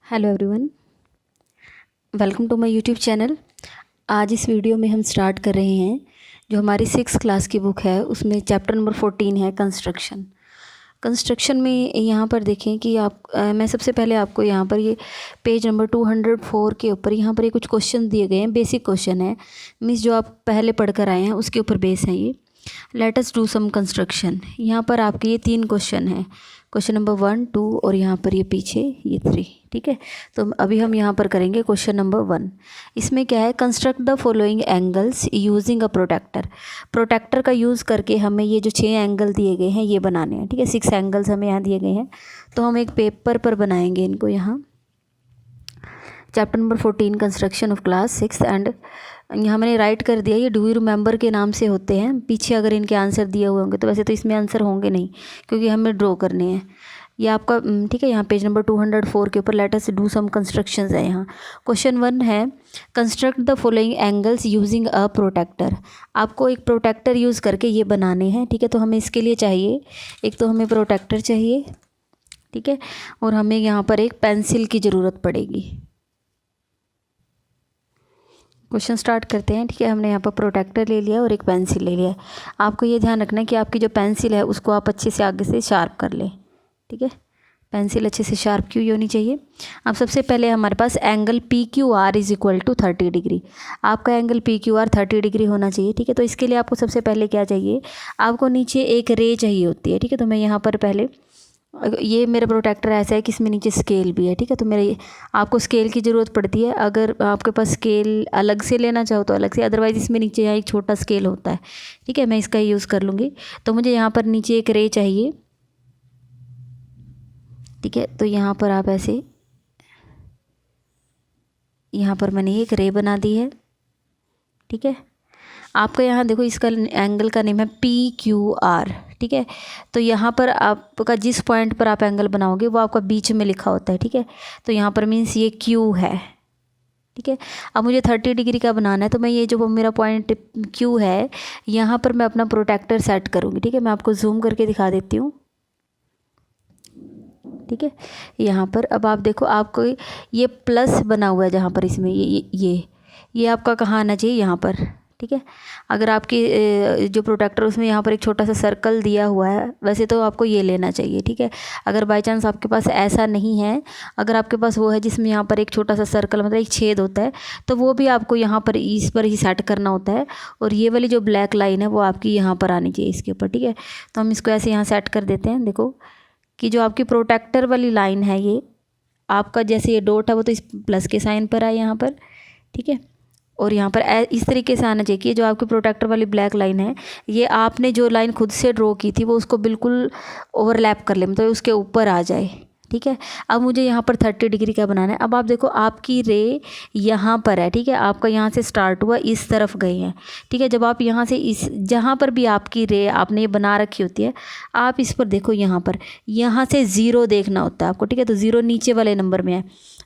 Hello everyone, welcome to my YouTube channel. आज इस video में हम स्टार्ट कर रहे हैं जो हमारी 6th क्लास की बुक है, उसमें चैप्टर नंबर 14 है कंस्ट्रक्शन में यहाँ पर देखें कि मैं सबसे पहले आपको यहाँ पर ये पेज नंबर 204 के ऊपर यहाँ पर ये कुछ क्वेश्चन दिए गए हैं। बेसिक क्वेश्चन है, मीन्स जो आप पहले पढ़ कर आए हैं उसके ऊपर बेस है ये। Let us do some construction. यहाँ पर आपके ये 3 क्वेश्चन हैं, क्वेश्चन नंबर 1, 2 और यहाँ पर ये पीछे ये 3। ठीक है, तो अभी हम यहाँ पर करेंगे क्वेश्चन नंबर 1। इसमें क्या है, construct the following angles using a protractor का यूज़ करके हमें ये जो 6 एंगल दिए गए हैं ये बनाने हैं। ठीक है, 6 एंगल्स हमें यहाँ दिए गए हैं, तो हम एक पेपर पर बनाएंगे इनको। यहाँ chapter number 14 construction of class 6 and यहाँ मैंने राइट कर दिया, ये डू यू रिमेंबर के नाम से होते हैं। पीछे अगर इनके आंसर दिए हुए होंगे तो वैसे तो इसमें आंसर होंगे नहीं, क्योंकि हमें ड्रॉ करने हैं। ये आपका ठीक है, यहाँ पेज नंबर 204 के ऊपर let us do some constructions है। यहाँ क्वेश्चन 1 है, construct the following angles using a protractor. आपको एक प्रोटेक्टर यूज़ करके ये बनाने हैं। ठीक है, तो हमें इसके लिए चाहिए, एक तो हमें प्रोटेक्टर चाहिए, ठीक है, और हमें यहाँ पर एक पेंसिल की ज़रूरत पड़ेगी। क्वेश्चन स्टार्ट करते हैं। ठीक है, हमने यहाँ पर प्रोटेक्टर ले लिया और एक पेंसिल ले लिया। आपको ये ध्यान रखना है कि आपकी जो पेंसिल है उसको आप अच्छे से आगे से शार्प कर लें। ठीक है, पेंसिल अच्छे से शार्प की हुई होनी चाहिए। अब सबसे पहले हमारे पास angle P Q R is equal to 30 degree. आपका angle P Q R 30 degree होना चाहिए। ठीक है, तो इसके लिए आपको सबसे पहले क्या चाहिए, आपको नीचे एक रे चाहिए होती है। ठीक है, तो मैं यहाँ पर पहले, ये मेरा प्रोटेक्टर ऐसा है कि इसमें नीचे स्केल भी है। ठीक है, तो मेरे आपको स्केल की ज़रूरत पड़ती है। अगर आपके पास स्केल अलग से लेना चाहो तो अलग से, अदरवाइज़ इसमें नीचे यहाँ एक छोटा स्केल होता है। ठीक है, मैं इसका यूज़ कर लूँगी। तो मुझे यहाँ पर नीचे एक रे चाहिए। ठीक है, तो यहाँ पर आप ऐसे, यहाँ पर मैंने एक रे बना दी है। ठीक है, आपका यहाँ देखो, इसका एंगल का नेम है पी क्यू आर। ठीक है, तो यहाँ पर आपका जिस पॉइंट पर आप एंगल बनाओगे वो आपका बीच में लिखा होता है। ठीक है, तो यहाँ पर मीन्स ये क्यू है। ठीक है, अब मुझे 30 डिग्री का बनाना है, तो मैं ये जो मेरा पॉइंट क्यू है यहाँ पर मैं अपना प्रोटेक्टर सेट करूँगी। ठीक है, मैं आपको जूम करके दिखा देती हूँ। ठीक है, यहाँ पर अब आप देखो, आपको ये प्लस बना हुआ है जहाँ पर, इसमें ये आपका कहाँ आना चाहिए, यहाँ पर। ठीक है, अगर आपकी जो प्रोटेक्टर उसमें यहाँ पर एक छोटा सा सर्कल दिया हुआ है, वैसे तो आपको ये लेना चाहिए। ठीक है, अगर बाय चांस आपके पास ऐसा नहीं है, अगर आपके पास वो है जिसमें यहाँ पर एक छोटा सा सर्कल, मतलब एक छेद होता है, तो वो भी आपको यहाँ पर इस पर ही सेट करना होता है। और ये वाली जो ब्लैक लाइन है वो आपकी यहाँ पर आनी चाहिए, इसके ऊपर। ठीक है, तो हम इसको ऐसे यहाँ सेट कर देते हैं। देखो कि जो आपकी प्रोटेक्टर वाली लाइन है, ये आपका जैसे ये डॉट है वो तो इस प्लस के साइन पर आए यहाँ पर। ठीक है, और यहाँ पर इस तरीके से आना चाहिए कि जो आपकी प्रोटेक्टर वाली ब्लैक लाइन है, ये आपने जो लाइन खुद से ड्रॉ की थी वो उसको बिल्कुल ओवरलैप कर ले, मतलब उसके ऊपर आ जाए। ठीक है, अब मुझे यहाँ पर 30 डिग्री का बनाना है। अब आप देखो, आपकी रे यहाँ पर है। ठीक है, आपका यहाँ से स्टार्ट हुआ, इस तरफ गए हैं। ठीक है, जब आप यहाँ से इस, जहाँ पर भी आपकी रे आपने ये बना रखी होती है, आप इस पर देखो, यहाँ पर, यहाँ से 0 देखना होता है आपको। ठीक है, तो 0 नीचे वाले नंबर में है,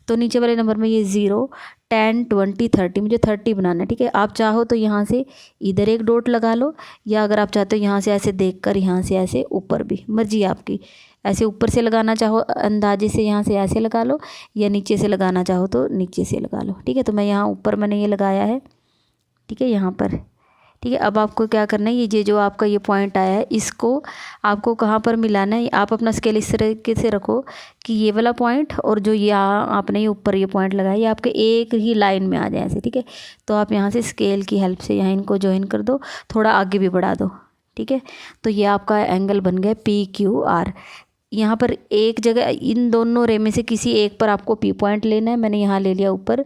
तो नीचे वाले नंबर में ये 0, 10, 20, 30, मुझे 30 बनाना है। ठीक है, आप चाहो तो यहाँ से इधर एक डॉट लगा लो, या अगर आप चाहते हो यहाँ से ऐसे देखकर यहाँ से ऐसे ऊपर भी, मर्जी आपकी। ऐसे ऊपर से लगाना चाहो अंदाजे से यहाँ से ऐसे लगा लो, या नीचे से लगाना चाहो तो नीचे से लगा लो। ठीक है, तो मैं यहाँ ऊपर मैंने ये लगाया है। ठीक है, यहाँ पर। ठीक है, अब आपको क्या करना है, ये जो आपका ये पॉइंट आया है, इसको आपको कहाँ पर मिलाना है। आप अपना स्केल इस तरीके से रखो कि ये वाला पॉइंट और जो यहाँ आपने ये ऊपर ये पॉइंट लगाया, ये आपके एक ही लाइन में आ जाए ऐसे। ठीक है, तो आप यहाँ से स्केल की हेल्प से यहाँ इनको ज्वाइन कर दो, थोड़ा आगे भी बढ़ा दो। ठीक है, तो ये आपका एंगल बन गया पी क्यू आर। यहाँ पर एक जगह इन दोनों रे में से किसी एक पर आपको पी पॉइंट लेना है। मैंने यहाँ ले लिया ऊपर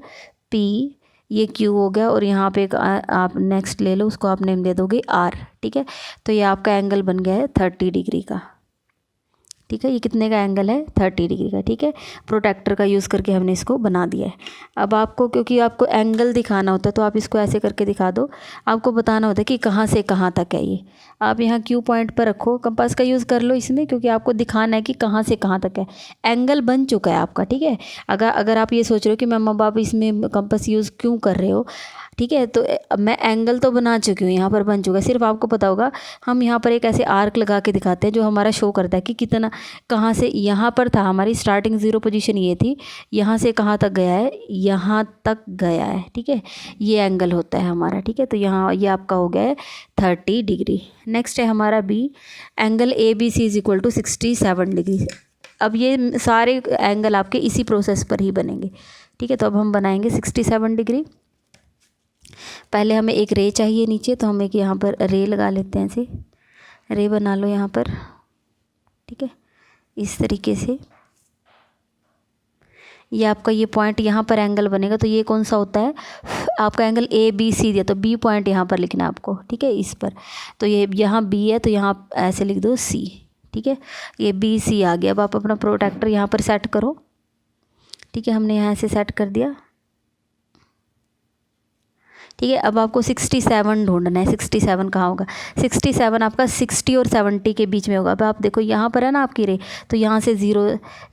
पी, ये क्यू हो गया, और यहाँ पे एक आप नेक्स्ट ले लो, उसको आप नेम दे दोगे आर। ठीक है, तो ये आपका एंगल बन गया है 30 डिग्री का। ठीक है, ये कितने का एंगल है, 30 डिग्री का। ठीक है, प्रोटेक्टर का यूज़ करके हमने इसको बना दिया है। अब आपको, क्योंकि आपको एंगल दिखाना होता है, तो आप इसको ऐसे करके दिखा दो। आपको बताना होता है कि कहाँ से कहाँ तक है ये। आप यहाँ क्यू पॉइंट पर रखो, कंपास का यूज़ कर लो इसमें, क्योंकि आपको दिखाना है कि कहाँ से कहाँ तक है। एंगल बन चुका है आपका। ठीक है, अगर आप ये सोच रहे हो कि मैम अब आप इसमें कंपास यूज़ क्यों कर रहे हो, ठीक है, तो मैं एंगल तो बना चुकी हूँ, यहाँ पर बन चुका है। सिर्फ आपको पता होगा, हम यहाँ पर एक ऐसे आर्क लगा के दिखाते हैं जो हमारा शो करता है कि कितना कहाँ से, यहाँ पर था, हमारी स्टार्टिंग ज़ीरो पोजीशन ये थी, यहाँ से कहाँ तक गया है, यहाँ तक गया है, ठीक है। ये एंगल होता है हमारा, ठीक है। तो यहाँ ये आपका हो गया है 30 डिग्री। नेक्स्ट है हमारा B, angle A B C is equal to 67 degree. अब ये सारे एंगल आपके इसी प्रोसेस पर ही बनेंगे, ठीक है। तो अब हम बनाएंगे 67 डिग्री। पहले हमें एक रे चाहिए नीचे, तो हम एक यहाँ पर रे लगा लेते हैं, ऐसे रे बना लो यहाँ पर, ठीक है। इस तरीके से ये आपका ये पॉइंट यहाँ पर एंगल बनेगा। तो ये कौन सा होता है आपका एंगल ए बी सी दिया, तो बी पॉइंट यहाँ पर लिखना है आपको, ठीक है, इस पर। तो ये यहाँ बी है, तो यहाँ ऐसे लिख दो सी, ठीक है। ये बी सी आ गया। अब आप अपना प्रोट्रैक्टर यहाँ पर सेट करो, ठीक है। हमने यहाँ से सेट कर दिया, ठीक है। अब आपको 67 ढूंढना है। 67 कहाँ होगा, 67 आपका 60 और 70 के बीच में होगा। अब आप देखो यहाँ पर है ना आपकी रे, तो यहाँ से 0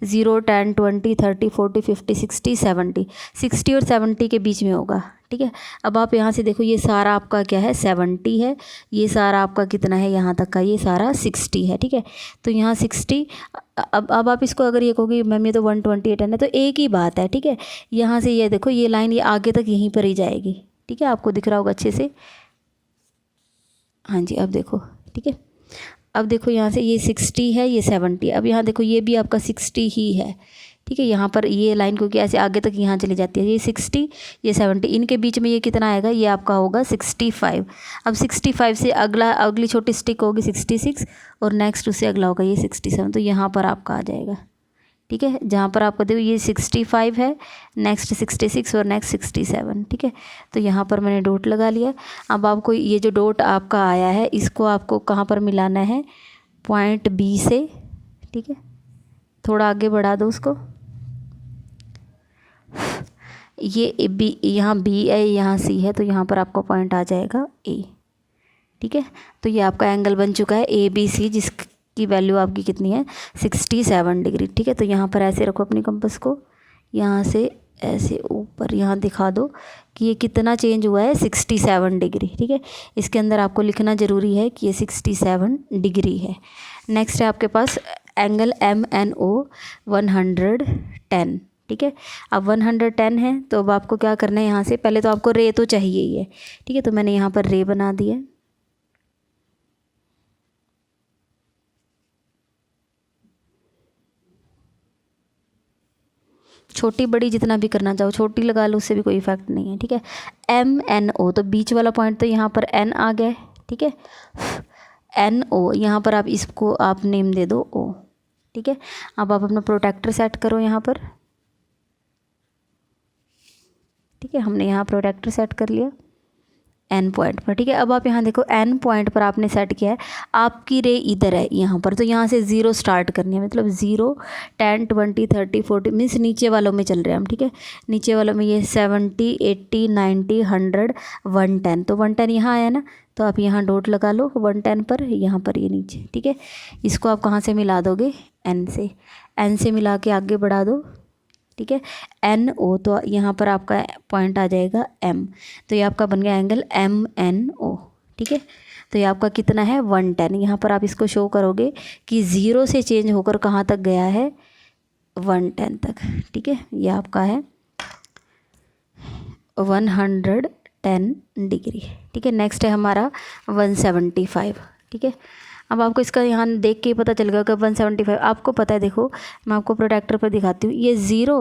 0 10 20 30 40 50 60 70, 60 और 70 के बीच में होगा, ठीक है। अब आप यहाँ से देखो, ये सारा आपका क्या है 70 है, ये सारा आपका कितना है यहाँ तक का, ये सारा 60 है, ठीक है। तो यहाँ 60। अब आप इसको अगर ये कहोगे मैम ये तो 128 है, तो एक ही बात है, ठीक है। यहाँ से ये देखो, ये लाइन ये आगे तक यहीं पर ही जाएगी, ठीक है। आपको दिख रहा होगा अच्छे से, हाँ जी। अब देखो, ठीक है। अब देखो यहाँ से ये 60 है, ये 70। अब यहाँ देखो ये भी आपका 60 ही है, ठीक है। यहाँ पर ये लाइन क्योंकि ऐसे आगे तक यहाँ चली जाती है, ये 60 ये 70, इनके बीच में ये कितना आएगा, ये आपका होगा 65। अब 65 से अगली छोटी स्टिक होगी 66, और नेक्स्ट उससे अगला होगा ये 67। तो यहाँ पर आपका आ जाएगा, ठीक है। जहाँ पर आपको देखो ये 65 है, नेक्स्ट 66 और नेक्स्ट 67, ठीक है। तो यहाँ पर मैंने डॉट लगा लिया। अब आपको ये जो डॉट आपका आया है, इसको आपको कहाँ पर मिलाना है, पॉइंट बी से, ठीक है। थोड़ा आगे बढ़ा दो उसको, ये बी, यहाँ बी है, यहाँ सी है, तो यहाँ पर आपका पॉइंट आ जाएगा ए, ठीक है। तो ये आपका एंगल बन चुका है ए बी सी, जिसकी वैल्यू आपकी कितनी है 67 डिग्री, ठीक है। तो यहाँ पर ऐसे रखो अपनी कंपास को, यहाँ से ऐसे ऊपर यहाँ दिखा दो कि ये कितना चेंज हुआ है 67 डिग्री, ठीक है। इसके अंदर आपको लिखना ज़रूरी है कि ये 67 डिग्री है। नेक्स्ट है आपके पास एंगल एम एन ओ 110, ठीक है। अब 110 है, तो अब आपको क्या करना है, यहाँ से पहले तो आपको रे तो चाहिए ही है, ठीक है। तो मैंने यहाँ पर रे बना दी है, छोटी बड़ी जितना भी करना चाहो, छोटी लगा लो, उससे भी कोई इफेक्ट नहीं है, ठीक है। एम एन ओ, तो बीच वाला पॉइंट तो यहाँ पर एन आ गया है, ठीक है। एन ओ, यहाँ पर आप इसको आप नेम दे दो ओ, ठीक है। अब आप अपना प्रोट्रैक्टर सेट करो यहाँ पर, ठीक है। हमने यहाँ प्रोट्रैक्टर सेट कर लिया एन पॉइंट पर, ठीक है। अब आप यहाँ देखो एन पॉइंट पर आपने सेट किया है, आपकी रे इधर है यहाँ पर, तो यहाँ से 0 स्टार्ट करनी है, मतलब 0 10 20 30 40 मीन्स नीचे वालों में चल रहे हैं हम, ठीक है। नीचे वालों में ये 70 80 90 100 110, तो 110 यहाँ आया ना, तो आप यहाँ डॉट लगा लो 110 पर, यहाँ पर ये नीचे, ठीक है। इसको आप कहाँ से मिला दोगे, एन से, एन से मिला के आगे बढ़ा दो, ठीक है। एन ओ, तो यहाँ पर आपका पॉइंट आ जाएगा एम, तो ये आपका बन गया एंगल एम एन ओ, ठीक है। तो ये आपका कितना है 110। यहाँ पर आप इसको शो करोगे कि 0 से चेंज होकर कहाँ तक गया है 110 तक, ठीक है। ये आपका है 110 डिग्री, ठीक है। नेक्स्ट है हमारा 175, ठीक है। अब आपको इसका यहाँ देख के ही पता चल गया कि 175 आपको पता है। देखो मैं आपको प्रोट्रैक्टर पर दिखाती हूँ, ये 0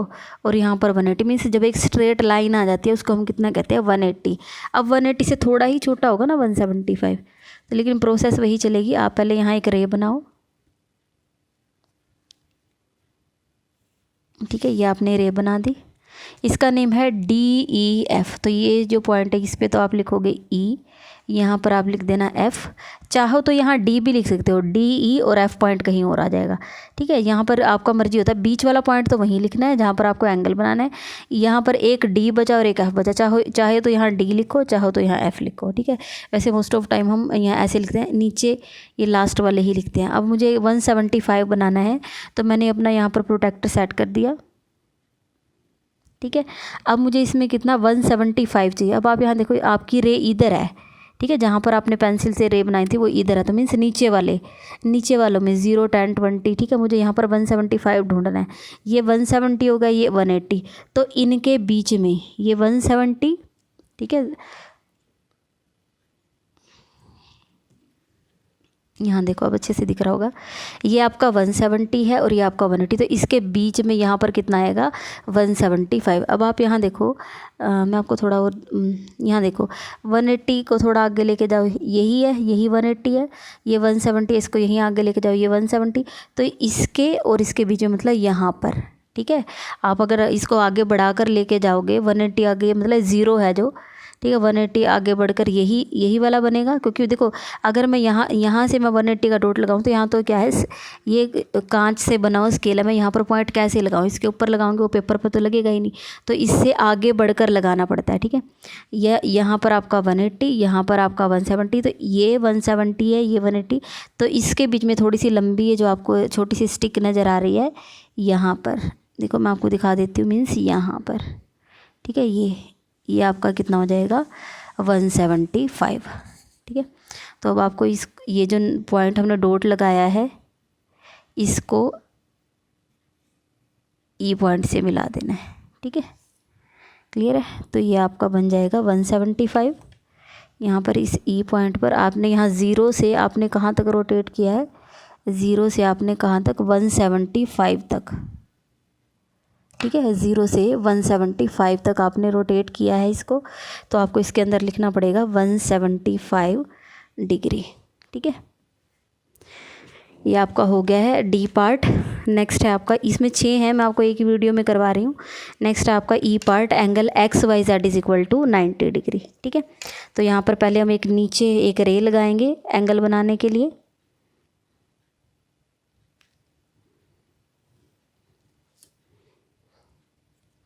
और यहाँ पर 180 मीन्स जब एक स्ट्रेट लाइन आ जाती है उसको हम कितना कहते हैं 180। अब 180 से थोड़ा ही छोटा होगा ना 175, तो लेकिन प्रोसेस वही चलेगी। आप पहले यहाँ एक रे बनाओ, ठीक है। ये आपने रे बना दी, इसका नेम है DEF। तो ये जो पॉइंट है इस पर तो आप लिखोगे E, यहाँ पर आप लिख देना F, चाहो तो यहाँ D भी लिख सकते हो, DE और F पॉइंट कहीं और आ जाएगा, ठीक है। यहाँ पर आपका मर्जी होता है, बीच वाला पॉइंट तो वहीं लिखना है जहाँ पर आपको एंगल बनाना है। यहाँ पर एक D बचा और एक F बचा, चाहे तो यहाँ D लिखो, चाहो तो यहाँ F लिखो, ठीक है। वैसे मोस्ट ऑफ टाइम हम यहाँ ऐसे लिखते हैं, नीचे ये लास्ट वाले ही लिखते हैं। अब मुझे 175 बनाना है, तो मैंने अपना यहाँ पर प्रोट्रैक्टर सेट कर दिया, ठीक है। अब मुझे इसमें कितना 175 चाहिए। अब आप यहाँ देखो आपकी रे इधर है, ठीक है। जहाँ पर आपने पेंसिल से रे बनाई थी वो इधर है, तो मीन्स नीचे वालों में 0, 10, 20, ठीक है। मुझे यहाँ पर 175 ढूंढना है। ये 170 होगा, ये 180, तो इनके बीच में ये 170, ठीक है। यहाँ देखो, अब अच्छे से दिख रहा होगा, ये आपका 170 है और ये आपका 180, तो इसके बीच में यहाँ पर कितना आएगा 175। अब आप यहाँ देखो, मैं आपको थोड़ा और यहाँ देखो 180 को थोड़ा आगे लेके जाओ, यही है, यही 180 है, ये 170, इसको यहीं आगे लेके जाओ, ये 170, तो इसके और इसके बीच में मतलब यहाँ पर, ठीक है। आप अगर इसको आगे बढ़ाकर लेके जाओगे 180 आगे मतलब 0 है जो, ठीक है। 180 आगे बढ़कर यही वाला बनेगा, क्योंकि देखो अगर मैं यहाँ से मैं 180 का डॉट लगाऊँ तो यहाँ तो क्या है, ये कांच से बना हुआ स्केल है, मैं यहाँ पर पॉइंट कैसे लगाऊँ, इसके ऊपर लगाऊंगी वो पेपर पर तो लगेगा ही नहीं, तो इससे आगे बढ़कर लगाना पड़ता है, ठीक है। यहाँ पर आपका 180, यहाँ पर आपका 170, तो ये 170 है, ये 180, तो इसके बीच में थोड़ी सी लंबी है जो आपको छोटी सी स्टिक नज़र आ रही है, यहाँ पर देखो मैं आपको दिखा देती हूँ, मीन्स यहाँ पर, ठीक है। ये आपका कितना हो जाएगा 175, ठीक है। तो अब आपको ये जो पॉइंट हमने डॉट लगाया है इसको ई पॉइंट से मिला देना है, ठीक है। क्लियर है, तो ये आपका बन जाएगा 175। यहाँ पर इस ई पॉइंट पर आपने यहाँ 0 से आपने कहाँ तक रोटेट किया है, 0 से आपने कहाँ तक 175 तक, ठीक है। 0 से 175 तक आपने रोटेट किया है इसको, तो आपको इसके अंदर लिखना पड़ेगा 175 डिग्री, ठीक है। ये आपका हो गया है डी पार्ट। नेक्स्ट है आपका, इसमें 6 है, मैं आपको एक ही वीडियो में करवा रही हूँ। नेक्स्ट है आपका E part, angle XYZ is equal to 90 degree, ठीक है। तो यहाँ पर पहले हम नीचे एक रे लगाएंगे एंगल बनाने के लिए,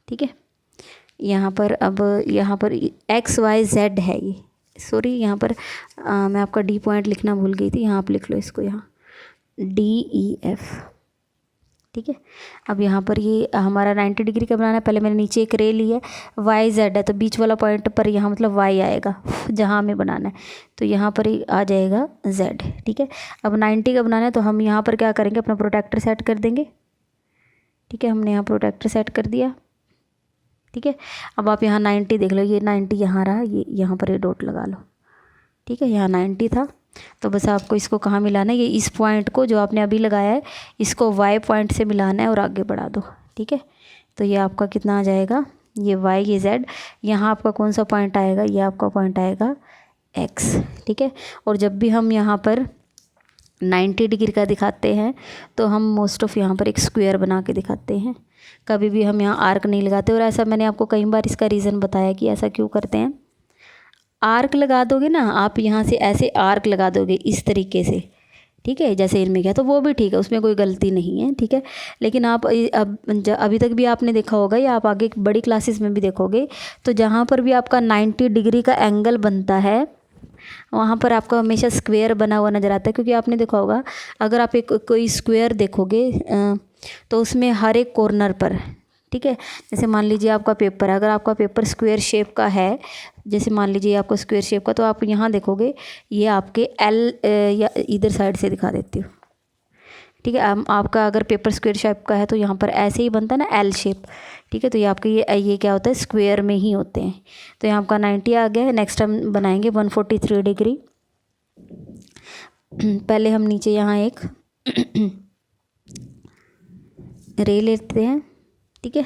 ठीक है। यहाँ पर अब यहाँ पर XYZ है ये, सॉरी यहाँ पर मैं आपका डी पॉइंट लिखना भूल गई थी, यहाँ आप लिख लो इसको, यहाँ DEF, ठीक है। अब यहाँ पर ये हमारा 90 डिग्री का बनाना है। पहले मैंने नीचे एक रे ली है, YZ है, तो बीच वाला पॉइंट पर यहाँ मतलब Y आएगा जहाँ हमें बनाना है, तो यहाँ पर ही आ जाएगा Z, ठीक है। अब 90 का बनाना है तो हम यहाँ पर क्या करेंगे, अपना प्रोटेक्टर सेट कर देंगे, ठीक है। हमने यहाँ प्रोटेक्टर सेट कर दिया, ठीक है। अब आप यहाँ 90 देख लो, ये 90 यहाँ रहा, ये यहाँ पर ये डॉट लगा लो, ठीक है। यहाँ 90 था, तो बस आपको इसको कहाँ मिलाना है, ये इस पॉइंट को जो आपने अभी लगाया है इसको Y पॉइंट से मिलाना है और आगे बढ़ा दो, ठीक है। तो ये आपका कितना आ जाएगा, ये Y, ये Z, यहाँ आपका कौन सा पॉइंट आएगा, ये आपका पॉइंट आएगा X, ठीक है। और जब भी हम यहाँ पर 90 डिग्री का दिखाते हैं तो हम मोस्ट ऑफ यहाँ पर एक स्क्वायर बना के दिखाते हैं, कभी भी हम यहाँ आर्क नहीं लगाते। और ऐसा मैंने आपको कई बार इसका रीज़न बताया कि ऐसा क्यों करते हैं। आर्क लगा दोगे ना आप, यहाँ से ऐसे आर्क लगा दोगे इस तरीके से, ठीक है, जैसे इनमें किया, तो वो भी ठीक है, उसमें कोई गलती नहीं है, ठीक है। लेकिन आप अभी तक भी आपने देखा होगा या आप आगे बड़ी क्लासेस में भी देखोगे, तो जहाँ पर भी आपका 90 डिग्री का एंगल बनता है वहाँ पर आपको हमेशा स्क्वायर बना हुआ नज़र आता है। क्योंकि आपने देखा होगा, अगर आप एक कोई स्क्वायर देखोगे तो उसमें हर एक कॉर्नर पर, ठीक है, जैसे मान लीजिए आपका पेपर है, अगर आपका पेपर स्क्वायर शेप का है, जैसे मान लीजिए आपका स्क्वायर शेप का, तो आप यहाँ देखोगे ये आपके L या इधर साइड से दिखा देती हूँ, ठीक है। आपका अगर पेपर स्क्वायर शेप का है तो यहाँ पर ऐसे ही बनता है ना L शेप, ठीक है। तो ये आपके ये क्या होता है, स्क्वायर में ही होते हैं। तो यहाँ आपका 90 आ गया है। नेक्स्ट हम बनाएंगे 143 डिग्री। पहले हम नीचे यहाँ एक रे लेते हैं, ठीक है।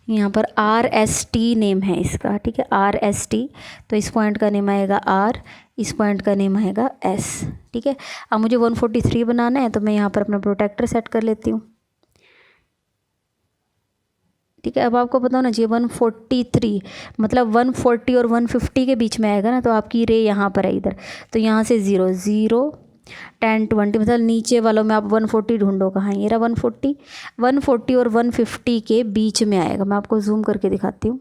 यहाँ पर RST नेम है इसका, ठीक है, RST। तो इस पॉइंट का नेम आएगा R, इस पॉइंट का नेम आएगा S, ठीक है। अब मुझे 143 बनाना है, तो मैं यहाँ पर अपना प्रोटेक्टर सेट कर लेती हूँ, ठीक है। अब आपको पता होना चाहिए 143 मतलब 140 और 150 के बीच में आएगा ना, तो आपकी रे यहाँ पर है इधर, तो यहाँ से 0, 0, 10, 20 मतलब नीचे वालों में आप 140 ढूंढो, कहाँ ये रहा 140, 140 और 150 के बीच में आएगा। मैं आपको जूम करके दिखाती हूँ,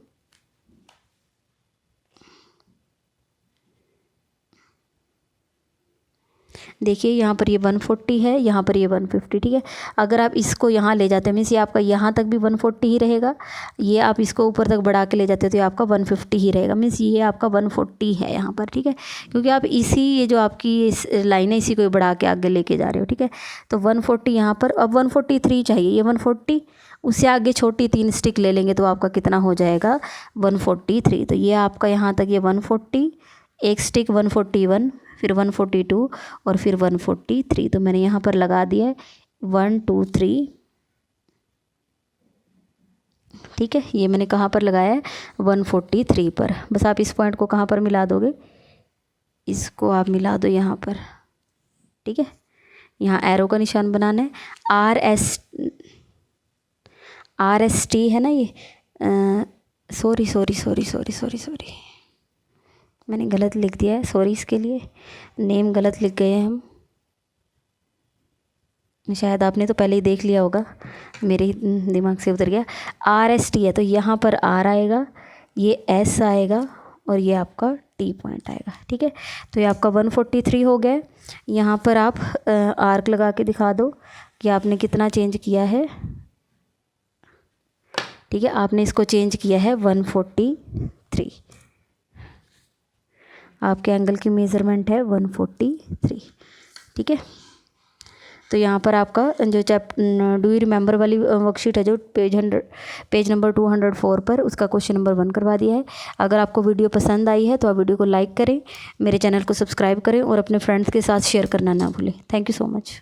देखिए यहाँ पर ये 140 है, यहाँ पर ये 150, ठीक है। अगर आप इसको यहाँ ले जाते हैं मीन्स ये आपका यहाँ तक भी 140 ही रहेगा, ये आप इसको ऊपर तक बढ़ा के ले जाते हो तो ये आपका 150 ही रहेगा, मीन्स ये आपका 140 है यहाँ पर, ठीक है। क्योंकि आप इसी ये जो आपकी लाइन है इसी को बढ़ा के आगे लेके जा रहे हो, ठीक है। तो 140 यहाँ पर, अब 143 चाहिए, ये 140 उससे आगे छोटी 3 स्टिक ले लेंगे तो आपका कितना हो जाएगा 143। तो ये आपका यहाँ तक ये 140, एक स्टिक 141, फिर 142 और फिर 143। तो मैंने यहाँ पर लगा दिया है 1 2 3, ठीक है। ये मैंने कहाँ पर लगाया है 143 पर। बस आप इस पॉइंट को कहाँ पर मिला दोगे, इसको आप मिला दो यहाँ पर, ठीक है। यहाँ एरो का निशान बनाना है, आर एस टी है ना ये, सॉरी मैंने गलत लिख दिया है, सॉरी इसके लिए, नेम गलत लिख गए हैं हम, शायद आपने तो पहले ही देख लिया होगा, मेरे दिमाग से उतर गया। आर एस टी है तो यहाँ पर आर आएगा, ये एस आएगा और ये आपका टी पॉइंट आएगा, ठीक है। तो ये आपका 143 हो गया। यहाँ पर आप आर्क लगा के दिखा दो कि आपने कितना चेंज किया है, ठीक है। आपने इसको चेंज किया है 143, आपके एंगल की मेज़रमेंट है 143, ठीक है। तो यहाँ पर आपका जो डू यू रिमेंबर वाली वर्कशीट है जो पेज नंबर 204 पर, उसका क्वेश्चन नंबर 1 करवा दिया है। अगर आपको वीडियो पसंद आई है तो आप वीडियो को लाइक करें, मेरे चैनल को सब्सक्राइब करें और अपने फ्रेंड्स के साथ शेयर करना ना भूलें। Thank you so much.